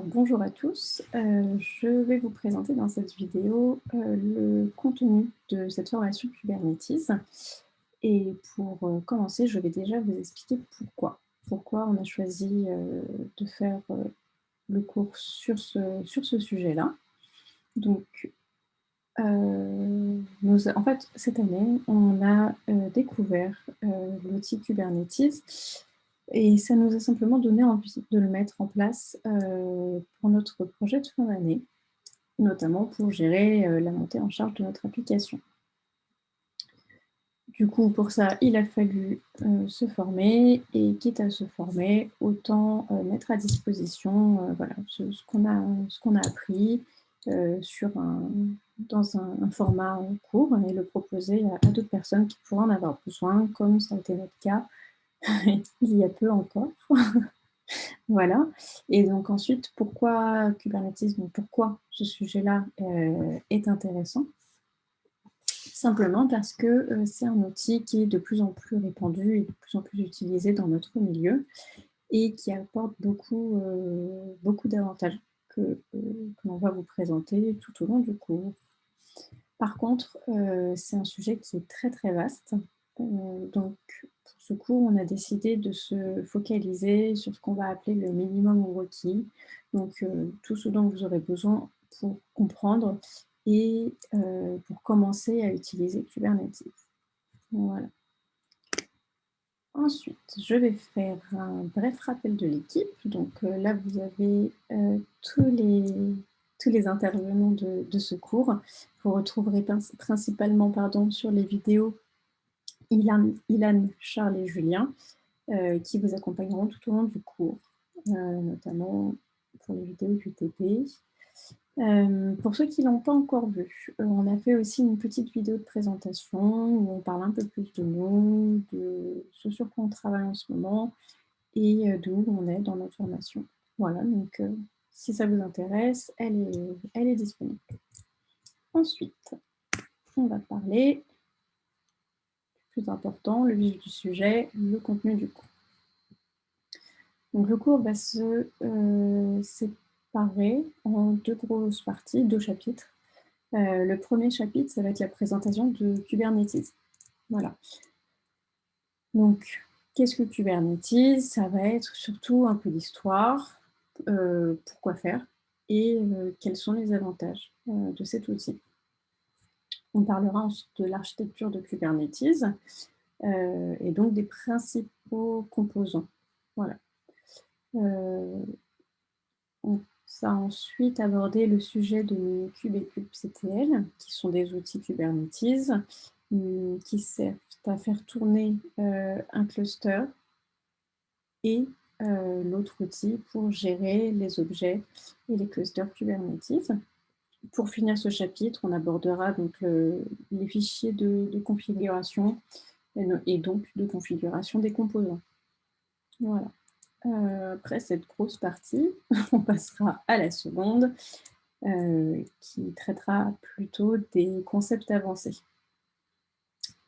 Alors, bonjour à tous. Je vais vous présenter dans cette vidéo le contenu de cette formation Kubernetes. Et pour commencer, je vais déjà vous expliquer pourquoi. Pourquoi on a choisi de faire le cours sur ce sujet-là. Donc, en fait, cette année, on a découvert l'outil Kubernetes et ça nous a simplement donné envie de le mettre en place pour notre projet de fin d'année, notamment pour gérer la montée en charge de notre application. Du coup, pour ça, il a fallu se former et quitte à se former, autant mettre à disposition voilà, ce qu'on a appris sur dans un format court et le proposer à d'autres personnes qui pourraient en avoir besoin, comme ça a été notre cas il y a peu encore. Voilà. Et donc ensuite, pourquoi Kubernetes? Donc pourquoi ce sujet-là est intéressant? Simplement parce que c'est un outil qui est de plus en plus répandu et de plus en plus utilisé dans notre milieu et qui apporte beaucoup d'avantages que l'on va vous présenter tout au long du cours. Par contre, c'est un sujet qui est très, très vaste. Donc pour ce cours, on a décidé de se focaliser sur ce qu'on va appeler le minimum requis. Donc tout ce dont vous aurez besoin pour comprendre et pour commencer à utiliser Kubernetes. Voilà. Ensuite, je vais faire un bref rappel de l'équipe. Donc là, vous avez tous les intervenants de ce cours. Vous retrouverez principalement sur les vidéos Ilan, Charles et Julien, qui vous accompagneront tout au long du cours, notamment pour les vidéos du TP. Pour ceux qui ne l'ont pas encore vu, on a fait aussi une petite vidéo de présentation où on parle un peu plus de nous, de ce sur quoi on travaille en ce moment et d'où on est dans notre formation. Voilà, donc si ça vous intéresse, elle est disponible. Ensuite, on va parler du plus important, le vif du sujet, le contenu du cours. Donc le cours va se séparer en deux grosses parties, deux chapitres. Le premier chapitre, ça va être la présentation de Kubernetes. Voilà. Donc, qu'est-ce que Kubernetes? Ça va être surtout un peu d'histoire, pourquoi faire, et quels sont les avantages de cet outil. On parlera ensuite de l'architecture de Kubernetes et donc des principaux composants. Voilà. On va ensuite aborder le sujet de Minikube et kubectl, qui sont des outils Kubernetes qui servent à faire tourner un cluster et l'autre outil pour gérer les objets et les clusters Kubernetes. Pour finir ce chapitre, on abordera donc les fichiers de configuration et donc de configuration des composants. Voilà. Après cette grosse partie, on passera à la seconde, qui traitera plutôt des concepts avancés.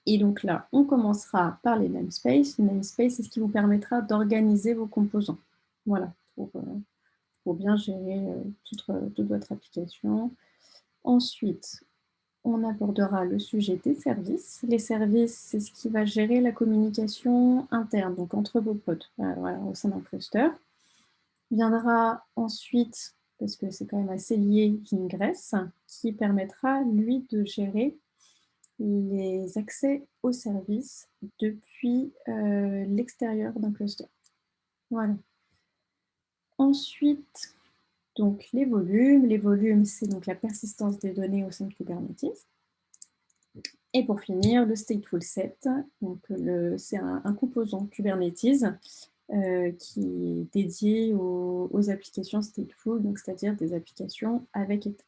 Et donc là, on commencera par les namespaces. Les namespaces, c'est ce qui vous permettra d'organiser vos composants. Voilà, pour bien gérer toute votre application. Ensuite, on abordera le sujet des services. Les services, c'est ce qui va gérer la communication interne, donc entre vos pods, voilà, au sein d'un cluster. Viendra ensuite, parce que c'est quand même assez lié, Ingress, qui permettra, lui, de gérer les accès aux services depuis l'extérieur d'un cluster. Voilà. Ensuite, donc les volumes. Les volumes, c'est donc la persistance des données au sein de Kubernetes. Et pour finir, le stateful set. Donc c'est un composant Kubernetes qui est dédié aux applications stateful, donc c'est-à-dire des applications avec état.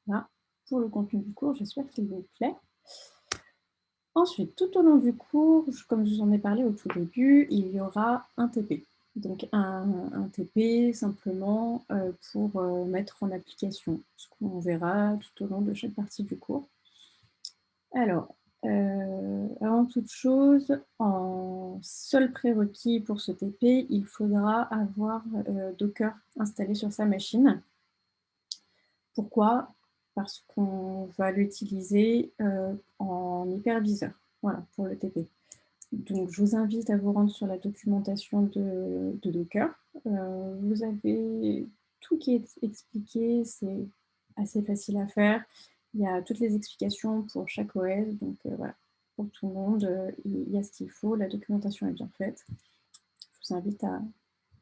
Voilà pour le contenu du cours, j'espère qu'il vous plaît. Ensuite, tout au long du cours, comme je vous en ai parlé au tout début, il y aura un TP. Donc un TP simplement pour mettre en application ce qu'on verra tout au long de chaque partie du cours. Alors, Avant toute chose, en seul prérequis pour ce TP, il faudra avoir, Docker installé sur sa machine. Pourquoi? Parce qu'on va l'utiliser, en hyperviseur, voilà, pour le TP. Donc je vous invite à vous rendre sur la documentation de Docker. Vous avez tout qui est expliqué, c'est assez facile à faire. Il y a toutes les explications pour chaque OS, donc voilà, pour tout le monde, il y a ce qu'il faut, la documentation est bien faite. Je vous invite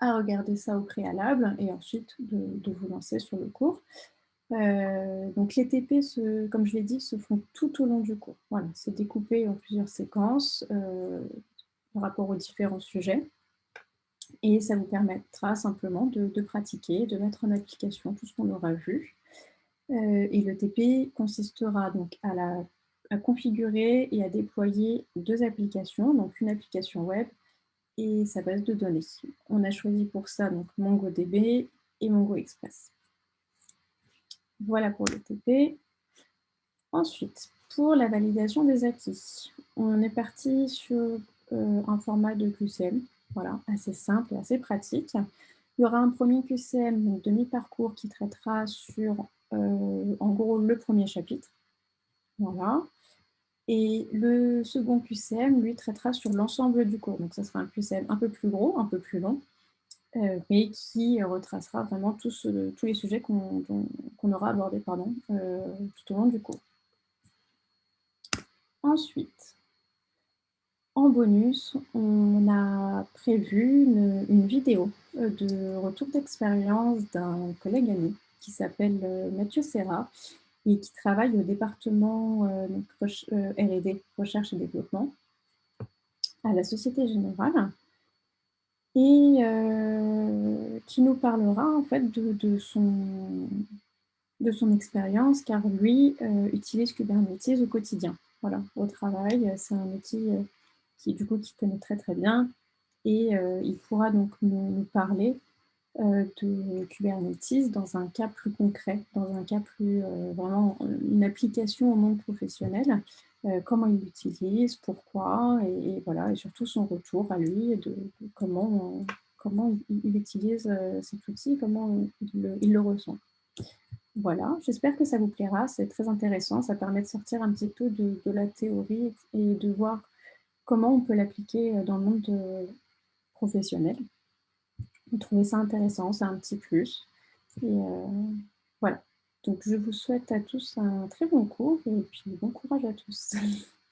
à regarder ça au préalable et ensuite de vous lancer sur le cours. Donc les TP, comme je l'ai dit, se font tout au long du cours. Voilà, c'est découpé en plusieurs séquences, par rapport aux différents sujets et ça vous permettra simplement de pratiquer, de mettre en application tout ce qu'on aura vu. Et le TP consistera donc à configurer et à déployer 2 applications, donc une application web et sa base de données. On a choisi pour ça donc MongoDB et MongoExpress. Voilà pour le TP. Ensuite, pour la validation des acquis, on est parti sur, un format de QCM, voilà, assez simple et assez pratique. Il y aura un premier QCM, donc de mi-parcours, qui traitera sur, en gros, le premier chapitre, voilà. Et le second QCM, lui, traitera sur l'ensemble du cours. Donc ça sera un QCM un peu plus gros, un peu plus long, mais qui retracera vraiment tous les sujets qu'on aura abordés, pardon, tout au long du cours. Ensuite, en bonus, on a prévu une vidéo, de retour d'expérience d'un collègue ami qui s'appelle, Mathieu Serra et qui travaille au département, donc R&D, recherche et développement, à la Société Générale et qui nous parlera en fait de son expérience car lui, utilise Kubernetes au quotidien. Voilà, au travail, c'est un outil, qui du coup qu'il connaît très, très bien et il pourra donc nous parler, de Kubernetes dans un cas plus concret, dans un cas plus, vraiment, une application au monde professionnel. Comment il l'utilise, pourquoi et voilà et surtout son retour à lui de comment il utilise, cet outil, comment il le ressent. Voilà, j'espère que ça vous plaira, c'est très intéressant, ça permet de sortir un petit peu de la théorie et de voir comment on peut l'appliquer, dans le monde, professionnel. J'ai trouvé ça intéressant, c'est un petit plus et voilà. Donc je vous souhaite à tous un très bon cours et puis bon courage à tous.